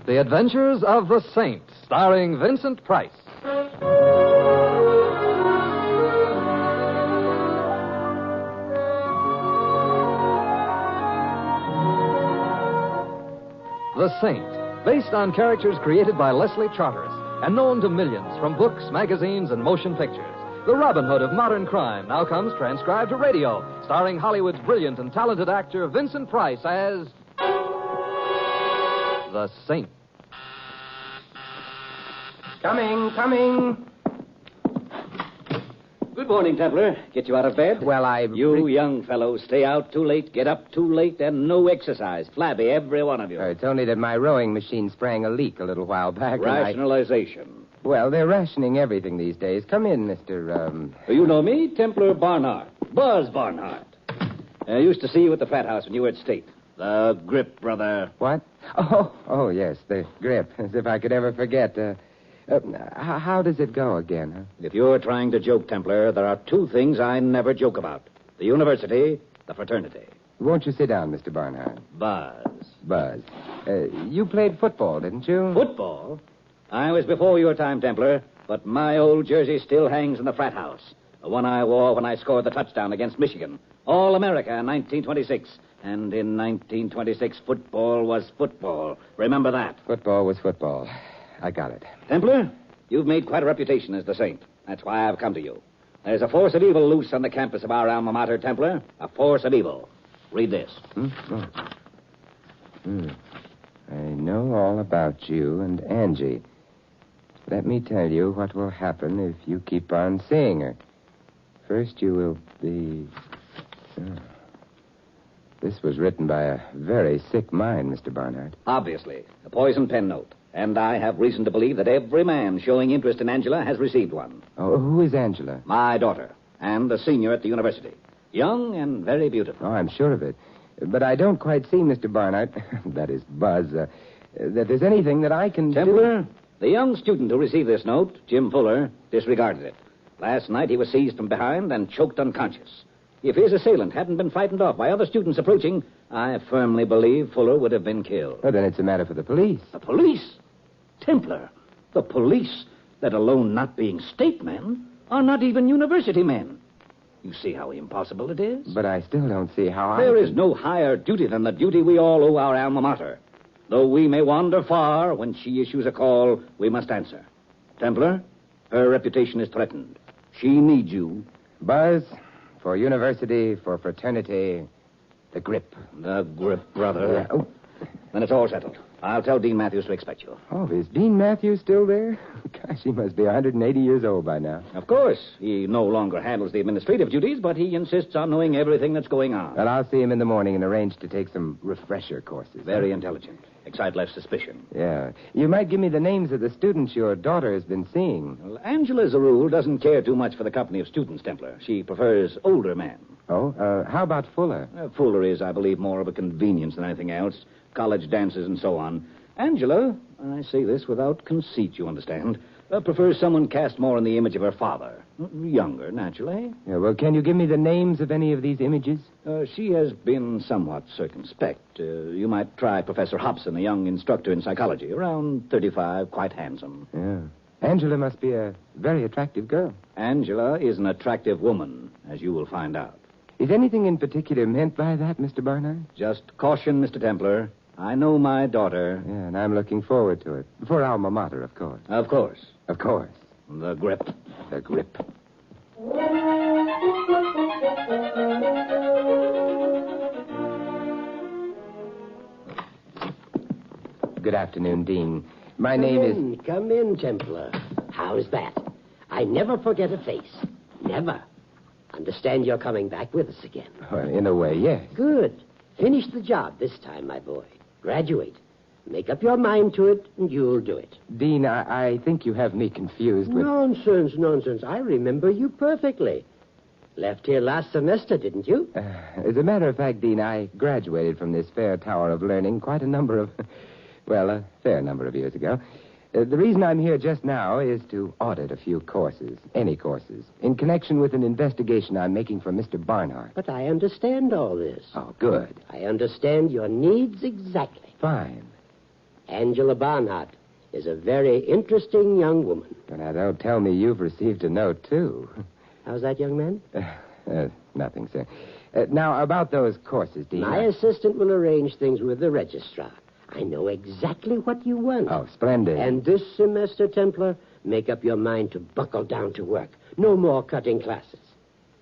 The Adventures of the Saint, starring Vincent Price. The Saint, based on characters created by Leslie Charteris and known to millions from books, magazines, and motion pictures. The Robin Hood of modern crime now comes transcribed to radio, starring Hollywood's brilliant and talented actor Vincent Price as the Saint. Coming. Good morning, Templar. Get you out of bed? Well, You young fellows stay out too late, get up too late, and no exercise. Flabby, every one of you. It's only that my rowing machine sprang a leak a little while back. Rationalization. Well, they're rationing everything these days. Come in, Mr. You know me, Templar Barnard. Buzz Barnard. I used to see you at the frat house when you were at State. The grip, brother. What? Oh, yes, the grip. As if I could ever forget. How does it go again, huh? If you're trying to joke, Templar, there are two things I never joke about. The university, the fraternity. Won't you sit down, Mr. Barnard? Buzz. You played football, didn't you? Football? I was before your time, Templar, but my old jersey still hangs in the frat house. The one I wore when I scored the touchdown against Michigan. All-America in 1926. And in 1926, football was football. Remember that. Football was football. I got it. Templar, you've made quite a reputation as the Saint. That's why I've come to you. There's a force of evil loose on the campus of our alma mater, Templar. A force of evil. Read this. I know all about you and Angie. Let me tell you what will happen if you keep on seeing her. First, you will be... This was written by a very sick mind, Mr. Barnard. Obviously. A poison pen note. And I have reason to believe that every man showing interest in Angela has received one. Oh, who is Angela? My daughter. And a senior at the university. Young and very beautiful. Oh, I'm sure of it. But I don't quite see, Mr. Barnard, that is Buzz, that there's anything that I can Templar, do. the young student who received this note, Jim Fuller, disregarded it. Last night he was seized from behind and choked unconscious. If his assailant hadn't been frightened off by other students approaching, I firmly believe Fuller would have been killed. Well, then it's a matter for the police. The police? Templar, the police, let alone not being state men, are not even university men. You see how impossible it is? But I still don't see how There is no higher duty than the duty we all owe our alma mater. Though we may wander far, when she issues a call, we must answer. Templar, her reputation is threatened. She needs you. Buzz, for university, for fraternity, the grip. The grip, brother. Yeah. Oh. Then it's all settled. I'll tell Dean Matthews to expect you. Oh, is Dean Matthews still there? Gosh, he must be 180 years old by now. Of course. He no longer handles the administrative duties, but he insists on knowing everything that's going on. Well, I'll see him in the morning and arrange to take some refresher courses. Very intelligent. Excite less suspicion. Yeah. You might give me the names of the students your daughter has been seeing. Well, Angela, as a rule, doesn't care too much for the company of students, Templar. She prefers older men. Oh, how about Fuller? Fuller is, I believe, more of a convenience than anything else. College dances and so on. Angela, I say this without conceit, you understand, prefers someone cast more in the image of her father. Younger, naturally. Yeah, well, can you give me the names of any of these images? She has been somewhat circumspect. You might try Professor Hobson, a young instructor in psychology, around 35, quite handsome. Yeah. Angela must be a very attractive girl. Angela is an attractive woman, as you will find out. Is anything in particular meant by that, Mr. Barnard? Just caution, Mr. Templar. I know my daughter. Yeah, and I'm looking forward to it. For alma mater, of course. Of course. Of course. The grip. The grip. Good afternoon, Dean. My name is... Come in, Templar. How's that? I never forget a face. Never. Understand you're coming back with us again. Well, in a way, yes. Good. Finish the job this time, my boy. Graduate. Make up your mind to it, and you'll do it. Dean, I think you have me confused with... Nonsense. I remember you perfectly. Left here last semester, didn't you? As a matter of fact, Dean, I graduated from this fair tower of learning quite a number of... Well, a fair number of years ago. The reason I'm here just now is to audit a few courses, any courses, in connection with an investigation I'm making for Mr. Barnhart. But I understand all this. Oh, good. I understand your needs exactly. Fine. Angela Barnhart is a very interesting young woman. But now, don't tell me you've received a note, too. How's that, young man? Nothing, sir. Now, about those courses, Dean. My assistant will arrange things with the registrar. I know exactly what you want. Oh, splendid. And this semester, Templar, make up your mind to buckle down to work. No more cutting classes.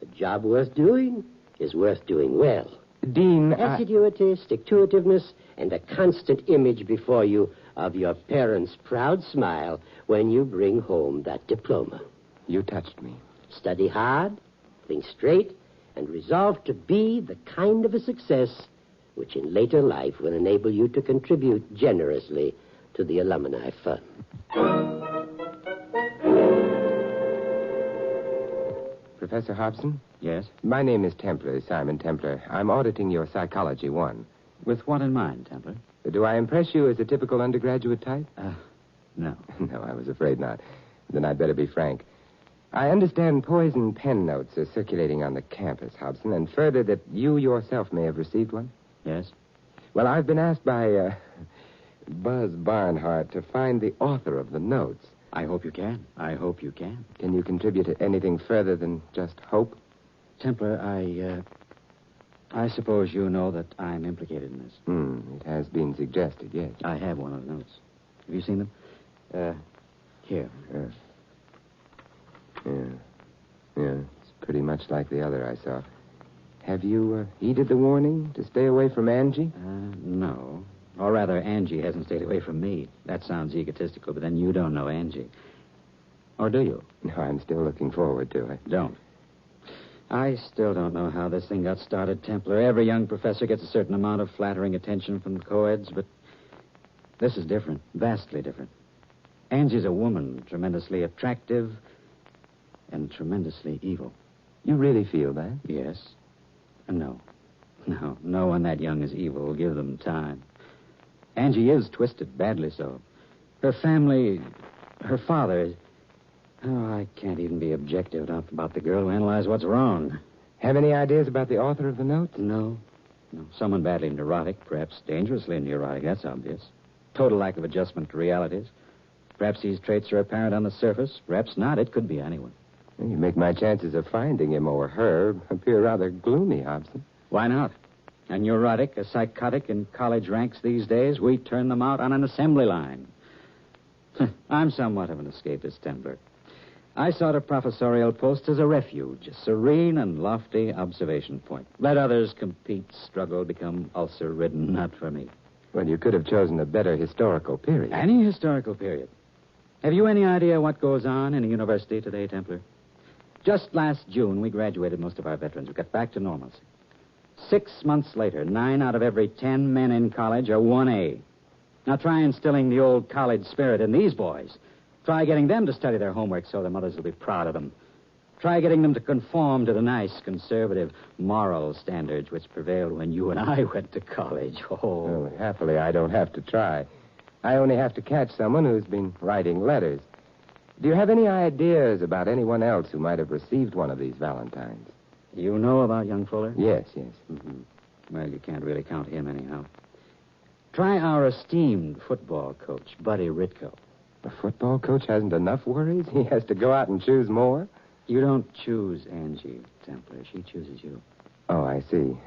A job worth doing is worth doing well. Dean, Assiduity, stick-to-itiveness, and a constant image before you of your parents' proud smile when you bring home that diploma. You touched me. Study hard, think straight, and resolve to be the kind of a success which in later life will enable you to contribute generously to the alumni fund. Professor Hobson? Yes? My name is Templar, Simon Templar. I'm auditing your Psychology 1. With what in mind, Templar? Do I impress you as a typical undergraduate type? No. No, I was afraid not. Then I'd better be frank. I understand poison pen notes are circulating on the campus, Hobson, and further that you yourself may have received one. Yes? Well, I've been asked by Buzz Barnhart to find the author of the notes. I hope you can. I hope you can. Can you contribute anything further than just hope? Templar, I suppose you know that I'm implicated in this. It has been suggested, yes. I have one of the notes. Have you seen them? Here. Yeah, it's pretty much like the other I saw. Have you heeded the warning to stay away from Angie? No. Or rather, Angie hasn't stayed away from me. That sounds egotistical, but then you don't know Angie. Or do you? No, I'm still looking forward to it. Don't. I still don't know how this thing got started, Templar. Every young professor gets a certain amount of flattering attention from the co-eds, but this is different, vastly different. Angie's a woman, tremendously attractive and tremendously evil. You really feel that? Yes. No. No one that young is evil. Give them time. Angie is twisted, badly so. Her family, her father... Oh, I can't even be objective enough about the girl to analyze what's wrong. Have any ideas about the author of the notes? No. Someone badly neurotic, perhaps dangerously neurotic, that's obvious. Total lack of adjustment to realities. Perhaps these traits are apparent on the surface. Perhaps not. It could be anyone. Well, you make my chances of finding him or her appear rather gloomy, Hobson. Why not? A neurotic, a psychotic in college ranks these days, we turn them out on an assembly line. I'm somewhat of an escapist, Templar. I sought a professorial post as a refuge, a serene and lofty observation point. Let others compete, struggle, become ulcer-ridden, not for me. Well, you could have chosen a better historical period. Any historical period. Have you any idea what goes on in a university today, Templar? Just last June, we graduated most of our veterans. We got back to normalcy. 6 months later, 9 out of every 10 men in college are 1A. Now try instilling the old college spirit in these boys. Try getting them to study their homework so their mothers will be proud of them. Try getting them to conform to the nice, conservative, moral standards which prevailed when you and I went to college. Well, happily, I don't have to try. I only have to catch someone who's been writing letters. Do you have any ideas about anyone else who might have received one of these Valentines? You know about young Fuller? Yes. Mm-hmm. Well, you can't really count him anyhow. Try our esteemed football coach, Buddy Ritko. The football coach hasn't enough worries? He has to go out and choose more? You don't choose Angie, Templar. She chooses you. Oh, I see.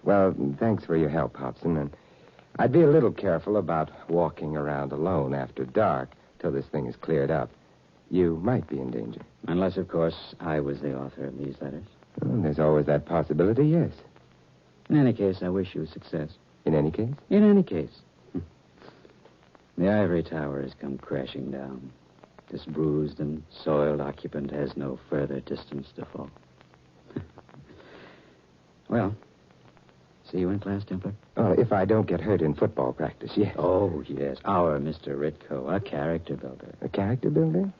Well, thanks for your help, Hobson. And I'd be a little careful about walking around alone after dark till this thing is cleared up. You might be in danger. Unless, of course, I was the author of these letters. Well, there's always that possibility, yes. In any case, I wish you success. In any case? In any case. The ivory tower has come crashing down. This bruised and soiled occupant has no further distance to fall. Well, see you in class, Templar? Oh, if I don't get hurt in football practice, yes. Oh, yes. Our Mr. Ritko, a character builder. A character builder?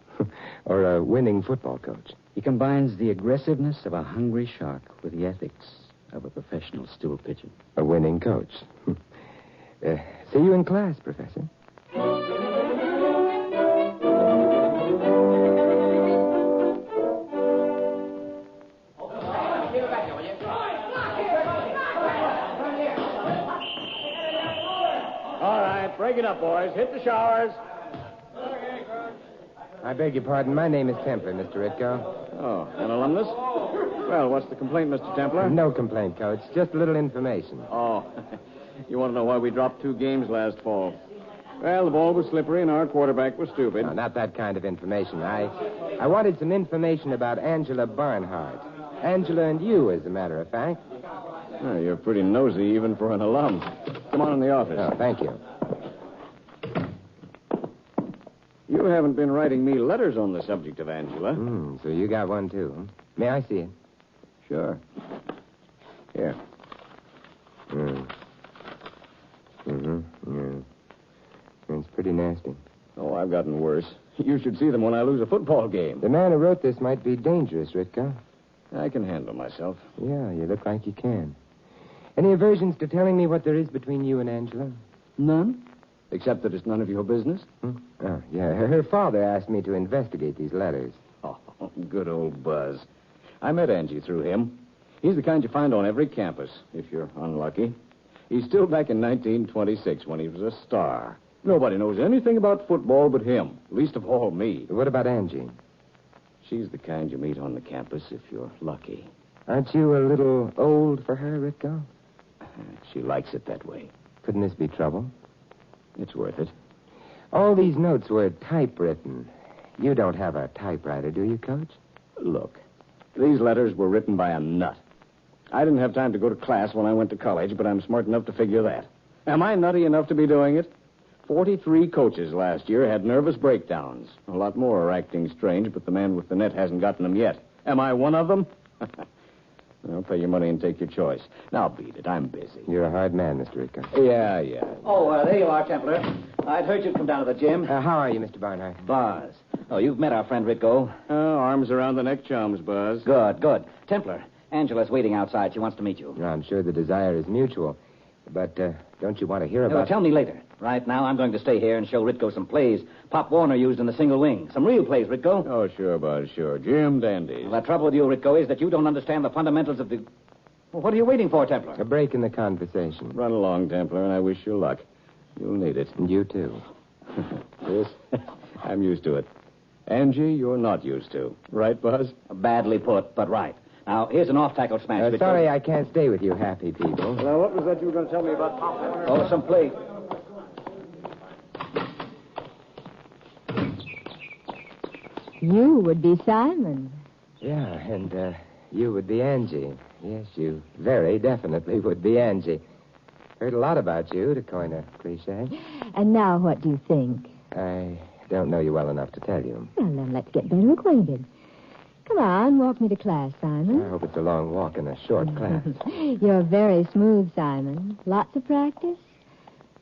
Or a winning football coach? He combines the aggressiveness of a hungry shark with the ethics of a professional stool pigeon. A winning coach. See you in class, Professor. break it up, boys. Hit the showers. I beg your pardon. My name is Templar, Mr. Ritko. Oh, an alumnus? Well, what's the complaint, Mr. Templar? No complaint, Coach. Just a little information. Oh, you want to know why we dropped 2 games last fall? Well, the ball was slippery and our quarterback was stupid. No, not that kind of information. I wanted some information about Angela Barnhart. Angela and you, as a matter of fact. Oh, you're pretty nosy even for an alum. Come on in the office. Oh, thank you. You haven't been writing me letters on the subject of Angela. So you got one, too. Huh? May I see it? Sure. Here. Yeah. It's pretty nasty. Oh, I've gotten worse. You should see them when I lose a football game. The man who wrote this might be dangerous, Ritko. I can handle myself. Yeah, you look like you can. Any aversions to telling me what there is between you and Angela? None? Except that it's none of your business? Oh, yeah. Her father asked me to investigate these letters. Oh, good old Buzz. I met Angie through him. He's the kind you find on every campus, if you're unlucky. He's still back in 1926 when he was a star. Nobody knows anything about football but him, least of all me. What about Angie? She's the kind you meet on the campus if you're lucky. Aren't you a little old for her, Ritko? She likes it that way. Couldn't this be trouble? It's worth it. All these notes were typewritten. You don't have a typewriter, do you, Coach? Look, these letters were written by a nut. I didn't have time to go to class when I went to college, but I'm smart enough to figure that. Am I nutty enough to be doing it? 43 coaches last year had nervous breakdowns. A lot more are acting strange, but the man with the net hasn't gotten them yet. Am I one of them? Well, pay your money and take your choice. Now, beat it. I'm busy. You're a hard man, Mr. Ritko. Yeah. Oh, there you are, Templar. I'd heard you'd come down to the gym. How are you, Mr. Barnhart? Buzz. Oh, you've met our friend Ritko. Arms around the neck chums, Buzz. Good. Templar, Angela's waiting outside. She wants to meet you. I'm sure the desire is mutual. But don't you want to hear about... Well, tell me later. Right now, I'm going to stay here and show Ritko some plays Pop Warner used in the single wing. Some real plays, Ritko. Oh, sure, Buzz, sure. Jim dandies. Well, the trouble with you, Ritko, is that you don't understand the fundamentals of the... Well, what are you waiting for, Templar? A break in the conversation. Run along, Templar, and I wish you luck. You'll need it. And you, too. Yes, I'm used to it. Angie, you're not used to. Right, Buzz? Badly put, but right. Now, here's an off-tackle smash, Ritko. Sorry I can't stay with you happy people. Now, what was that you were going to tell me about Pop Warner? Oh, some play. You would be Simon. Yeah, and you would be Angie. Yes, you very definitely would be Angie. Heard a lot about you, to coin a cliche. And now what do you think? I don't know you well enough to tell you. Well, then let's get better acquainted. Come on, walk me to class, Simon. I hope it's a long walk in a short class. You're very smooth, Simon. Lots of practice?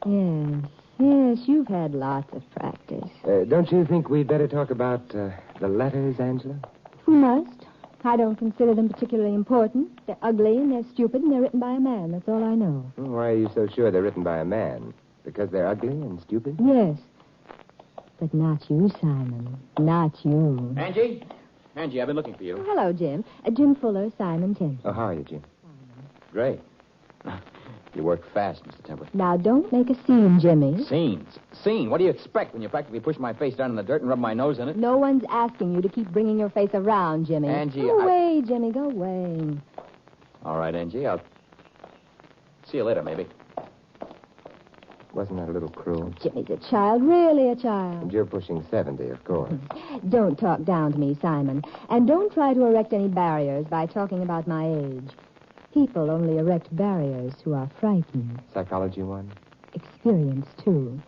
Yes, you've had lots of practice. Don't you think we'd better talk about the letters, Angela? We must. I don't consider them particularly important. They're ugly and they're stupid and they're written by a man. That's all I know. Why are you so sure they're written by a man? Because they're ugly and stupid? Yes. But not you, Simon. Not you. Angie, I've been looking for you. Oh, hello, Jim. Jim Fuller, Simon Tim. Oh, how are you, Jim? Great. You work fast, Mr. Templar. Now, don't make a scene, Jimmy. Scene? What do you expect when you practically push my face down in the dirt and rub my nose in it? No one's asking you to keep bringing your face around, Jimmy. Angie, Go away, Jimmy, go away. All right, Angie, I'll see you later, maybe. Wasn't that a little cruel? Jimmy's a child, really a child. And you're pushing 70, of course. Don't talk down to me, Simon. And don't try to erect any barriers by talking about my age. People only erect barriers who are frightened. Psychology 1? Experience, too.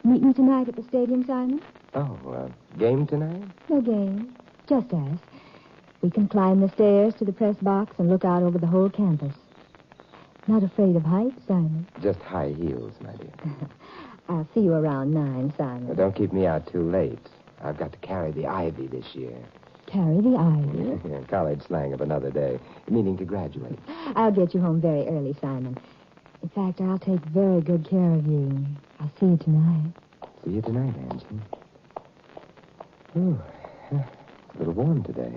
Meet me tonight at the stadium, Simon? Oh, game tonight? No game. Just us. We can climb the stairs to the press box and look out over the whole campus. Not afraid of heights, Simon? Just high heels, my dear. I'll see you around 9, Simon. Now, don't keep me out too late. I've got to carry the ivy this year. Carry the ivy? Yeah, college slang of another day, meaning to graduate. I'll get you home very early, Simon. In fact, I'll take very good care of you. I'll see you tonight. See you tonight, Angie. Ooh, it's a little warm today.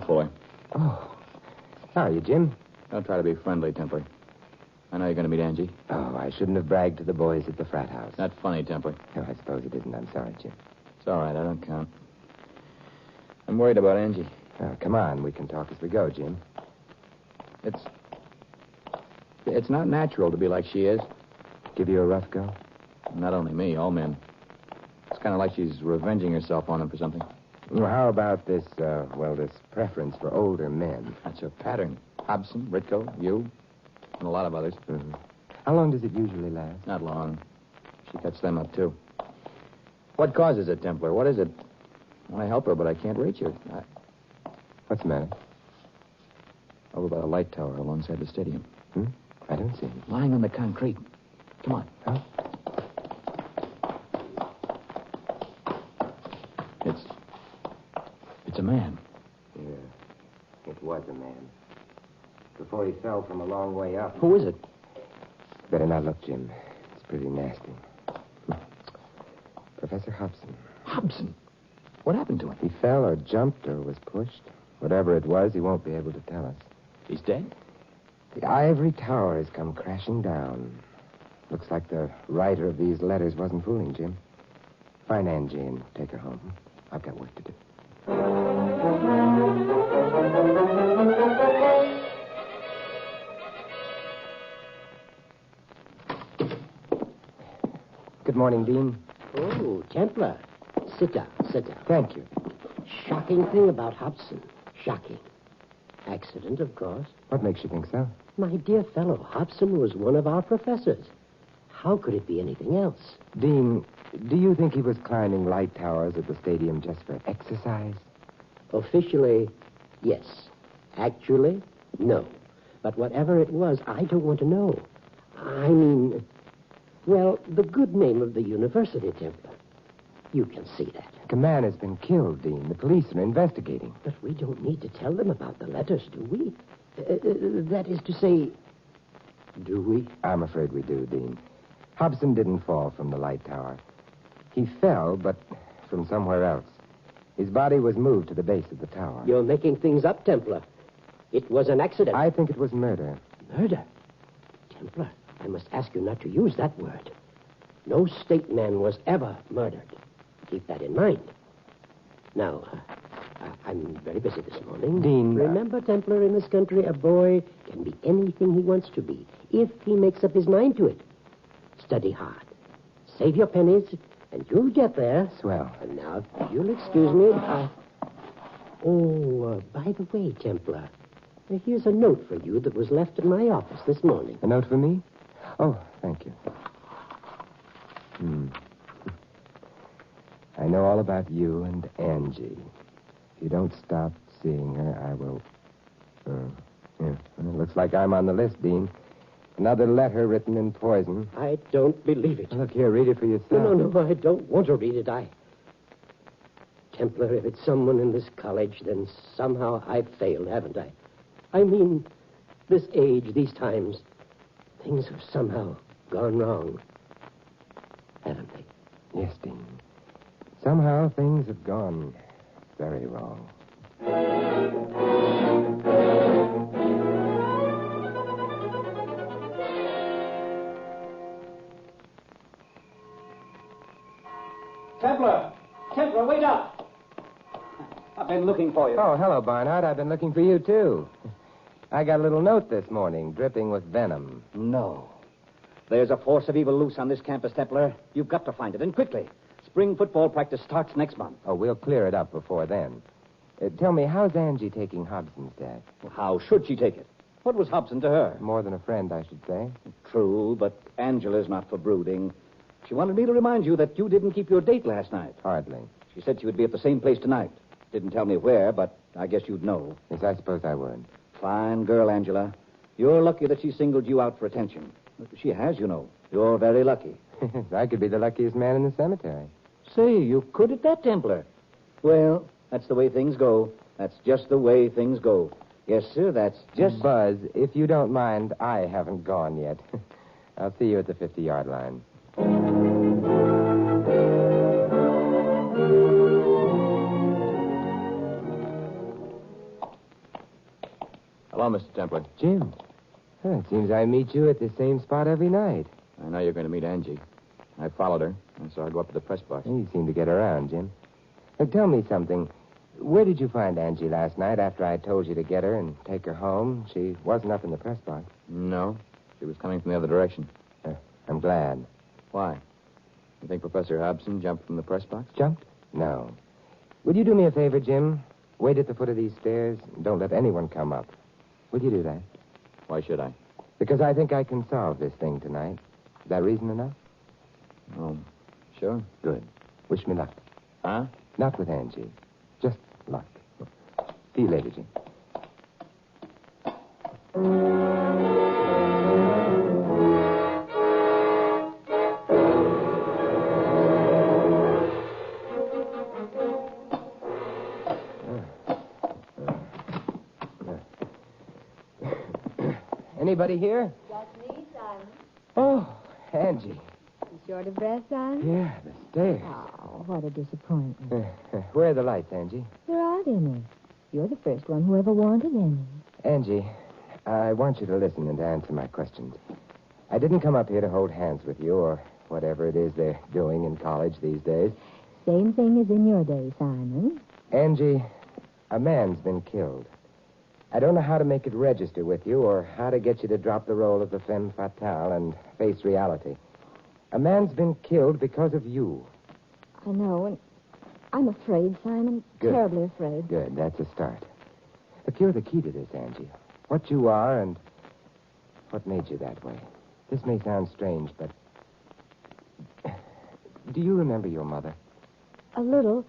boy. Oh. How are you, Jim? Don't try to be friendly, Templar. I know you're going to meet Angie. Oh, I shouldn't have bragged to the boys at the frat house. Not funny, Templar. No, I suppose it isn't. I'm sorry, Jim. It's all right. I don't count. I'm worried about Angie. Oh, come on. We can talk as we go, Jim. It's not natural to be like she is. Give you a rough go? Not only me, all men. It's kind of like she's revenging herself on him for something. Well, how about this, this preference for older men? That's her pattern. Hobson, Ritko, you, and a lot of others. Mm-hmm. How long does it usually last? Not long. She cuts them up, too. What causes it, Templar? What is it? I want to help her, but I can't reach her. What's the matter? Over by the light tower alongside the stadium. I don't see him. Lying on the concrete. Come on. Huh? It's a man. Yeah, it was a man. Before he fell from a long way up. Who is it? Better not look, Jim. It's pretty nasty. Professor Hobson. Hobson? What happened to him? He fell or jumped or was pushed. Whatever it was, he won't be able to tell us. He's dead? The ivory tower has come crashing down. Looks like the writer of these letters wasn't fooling, Jim. Find Angie and take her home. I've got work to do. Good morning, Dean. Oh, Templar. Sit down. Thank you. Shocking thing about Hobson. Shocking. Accident, of course. What makes you think so? My dear fellow, Hobson was one of our professors. How could it be anything else? Dean, do you think he was climbing light towers at the stadium just for exercise? Officially, yes. Actually, no. But whatever it was, I don't want to know. I mean, well, the good name of the university, Templar. You can see that. A man has been killed, Dean. The police are investigating. But we don't need to tell them about the letters, do we? That is to say, do we? I'm afraid we do, Dean. Hobson didn't fall from the light tower. He fell, but from somewhere else. His body was moved to the base of the tower. You're making things up, Templar. It was an accident. I think it was murder. Murder? Templar, I must ask you not to use that word. No state man was ever murdered. Keep that in mind. Now, I'm very busy this morning. Dean... Remember, Templar, in this country, a boy can be anything he wants to be, if he makes up his mind to it. Study hard. Save your pennies, and you'll get there. Swell. And now, if you'll excuse me, by the way, Templar, here's a note for you that was left in my office this morning. A note for me? Oh, thank you. I know all about you and Angie. If you don't stop seeing her, I will... It looks like I'm on the list, Dean. Another letter written in poison. I don't believe it. Look here, read it for yourself. No, I don't want to read it. Templar, if it's someone in this college, then somehow I've failed, haven't I? I mean, this age, these times, things have somehow gone wrong, haven't they? Yes, Dean. Somehow things have gone very wrong. Templar, wait up. I've been looking for you. Oh, hello, Barnard. I've been looking for you, too. I got a little note this morning, dripping with venom. No. There's a force of evil loose on this campus, Templar. You've got to find it, and quickly. Spring football practice starts next month. Oh, we'll clear it up before then. Tell me, how's Angie taking Hobson's death? Well, how should she take it? What was Hobson to her? More than a friend, I should say. True, but Angela's not for brooding. She wanted me to remind you that you didn't keep your date last night. Hardly. She said she would be at the same place tonight. Didn't tell me where, but I guess you'd know. Yes, I suppose I would. Fine girl, Angela. You're lucky that she singled you out for attention. She has, you know. You're very lucky. I could be the luckiest man in the cemetery. Say, you could at that, Templar. Well, that's the way things go. That's just the way things go. Yes, sir, that's just... Buzz, if you don't mind, I haven't gone yet. I'll see you at the 50-yard line. Hello, Mr. Templar. Jim. It seems I meet you at the same spot every night. I know you're going to meet Angie. I followed her. I saw her go up to the press box. You seem to get around, Jim. Now, tell me something. Where did you find Angie last night after I told you to get her and take her home? She wasn't up in the press box. No. She was coming from the other direction. I'm glad. Why? You think Professor Hobson jumped from the press box? Jumped? No. Would you do me a favor, Jim? Wait at the foot of these stairs. Don't let anyone come up. Will you do that? Why should I? Because I think I can solve this thing tonight. Is that reason enough? Oh, sure. Good. Wish me luck. Huh? Not with Angie. Just luck. See you later, Jim. Anybody here? That's me, Simon. Oh, Angie. You short of breath, Simon? Yeah, the stairs. Oh, what a disappointment. Where are the lights, Angie? There aren't any. You're the first one who ever wanted any. Angie, I want you to listen and to answer my questions. I didn't come up here to hold hands with you or whatever it is they're doing in college these days. Same thing as in your day, Simon. Angie, a man's been killed. I don't know how to make it register with you or how to get you to drop the role of the femme fatale and face reality. A man's been killed because of you. I know, and I'm afraid, Simon. Good. Terribly afraid. Good, that's a start. But you're the key to this, Angie. What you are and what made you that way. This may sound strange, but... Do you remember your mother? A little.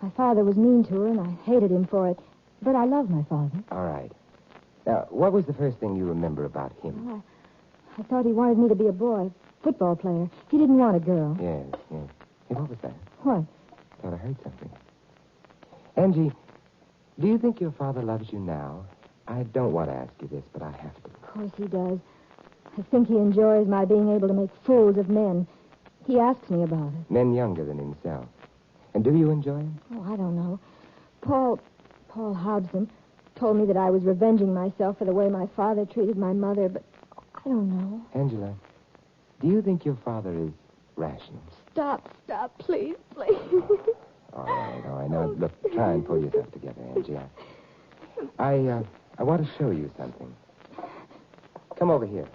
My father was mean to her, and I hated him for it. But I love my father. All right. Now, what was the first thing you remember about him? Well, I thought he wanted me to be a boy, football player. He didn't want a girl. Yes, yes. Hey, what was that? What? I thought I heard something. Angie, do you think your father loves you now? I don't want to ask you this, but I have to. Of course he does. I think he enjoys my being able to make fools of men. He asks me about it. Men younger than himself. And do you enjoy him? Oh, I don't know. Paul Hobson told me that I was revenging myself for the way my father treated my mother, but I don't know. Angela, do you think your father is rational? Stop, please. All right. Now, look, try and pull yourself together, Angie. I want to show you something. Come over here.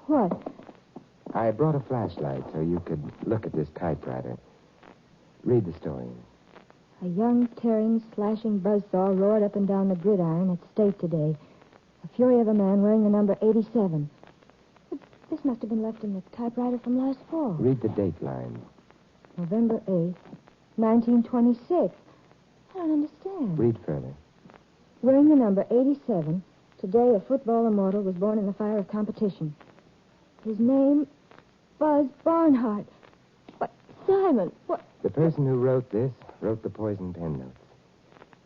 What? I brought a flashlight so you could look at this typewriter. Read the story. A young, tearing, slashing buzzsaw roared up and down the gridiron at State today. The fury of a man wearing the number 87. But this must have been left in the typewriter from last fall. Read the date line. November 8th, 1926. I don't understand. Read further. Wearing the number 87, today a football immortal was born in the fire of competition. His name, Buzz Barnhart. But, Simon, what... The person who wrote this wrote the poison pen notes.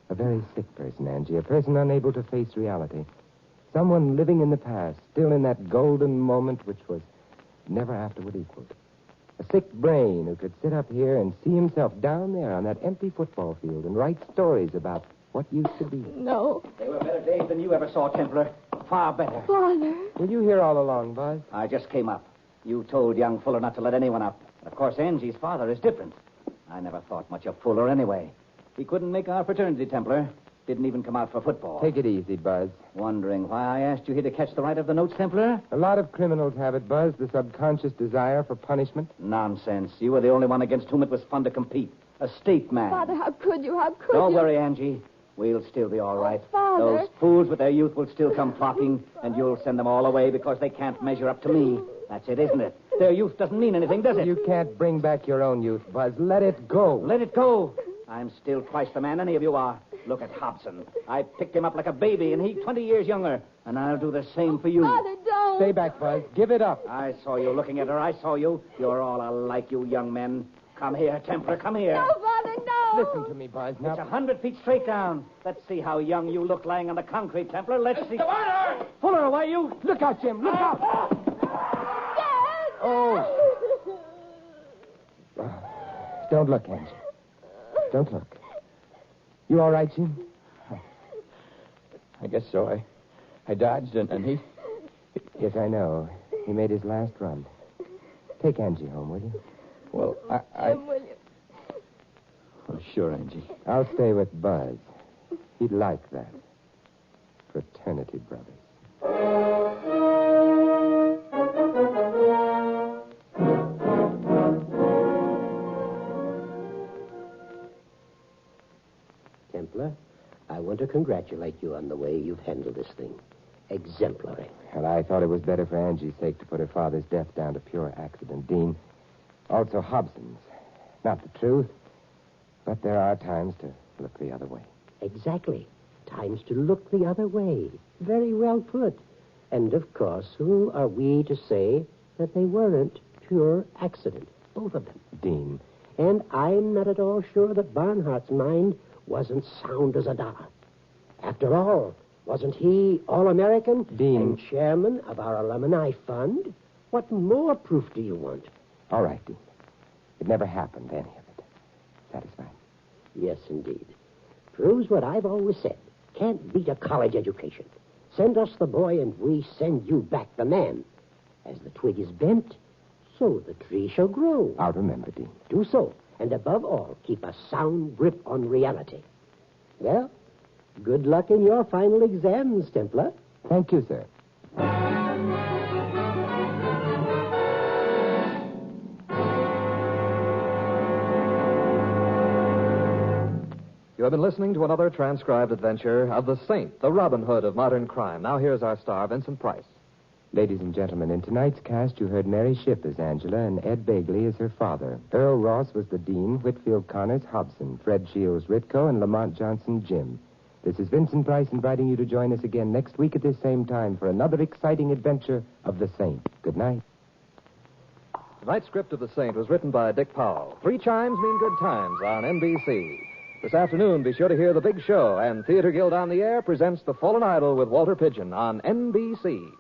A very sick person, Angie. A person unable to face reality. Someone living in the past, still in that golden moment which was never afterward equaled. A sick brain who could sit up here and see himself down there on that empty football field and write stories about what used to be. No. They were better days than you ever saw, Templar. Far better. Father. Were you here all along, Buzz? I just came up. You told young Fuller not to let anyone up. Of course, Angie's father is different. I never thought much of Fuller anyway. He couldn't make our fraternity, Templar. Didn't even come out for football. Take it easy, Buzz. Wondering why I asked you here to catch the right of the notes, Templar? A lot of criminals have it, Buzz, the subconscious desire for punishment. Nonsense. You were the only one against whom it was fun to compete. A state man. Father, how could you? How could Don't you? worry, Angie. We'll still be all right. Father. Those fools with their youth will still come flocking, and you'll send them all away because they can't measure up to me. That's it, isn't it? Their youth doesn't mean anything, does it? You can't bring back your own youth, Buzz. Let it go. Let it go. I'm still twice the man any of you are. Look at Hobson. I picked him up like a baby, and he's 20 years younger. And I'll do the same for you. Father, don't. Stay back, Buzz. Give it up. I saw you looking at her. I saw you. You're all alike, you young men. Come here, Templar. Come here. No, Father, no. Listen to me, Buzz. Now, It's 100 feet straight down. Let's see how young you look lying on the concrete, Templar. Let's see. Fuller, away, you. look out, Jim. Look out. Dad. Oh. Don't look, Angie. Don't look. You all right, Jim? I guess so. I dodged, and he... Yes, I know. He made his last run. Take Angie home, will you? Well, Jim, will you? Oh, sure, Angie. I'll stay with Buzz. He'd like that. Fraternity brothers. Templar, I want to congratulate you on the way you've handled this thing. Exemplary. Well, I thought it was better for Angie's sake to put her father's death down to pure accident, Dean. Also Hobson's. Not the truth, but there are times to look the other way. Exactly. Times to look the other way. Very well put. And, of course, who are we to say that they weren't pure accident? Both of them. Dean. And I'm not at all sure that Barnhart's mind wasn't sound as a dollar. After all, wasn't he All-American? Dean. And chairman of our alumni fund? What more proof do you want? All right, Dean. It never happened, any of it. Satisfied? Yes, indeed. Proves what I've always said. Can't beat a college education. Send us the boy and we send you back the man. As the twig is bent, so the tree shall grow. I'll remember, Dean. Do so. And above all, keep a sound grip on reality. Well, good luck in your final exams, Templar. Thank you, sir. You have been listening to another transcribed adventure of the Saint, the Robin Hood of modern crime. Now here's our star, Vincent Price. Ladies and gentlemen, in tonight's cast, you heard Mary Shipp as Angela and Ed Begley as her father. Earl Ross was the Dean, Whitfield Connors Hobson, Fred Shields Ritco, and Lamont Johnson Jim. This is Vincent Price inviting you to join us again next week at this same time for another exciting adventure of the Saint. Good night. Tonight's script of The Saint was written by Dick Powell. 3 chimes mean good times on NBC. This afternoon, be sure to hear The Big Show, and Theater Guild on the Air presents The Fallen Idol with Walter Pidgeon on NBC.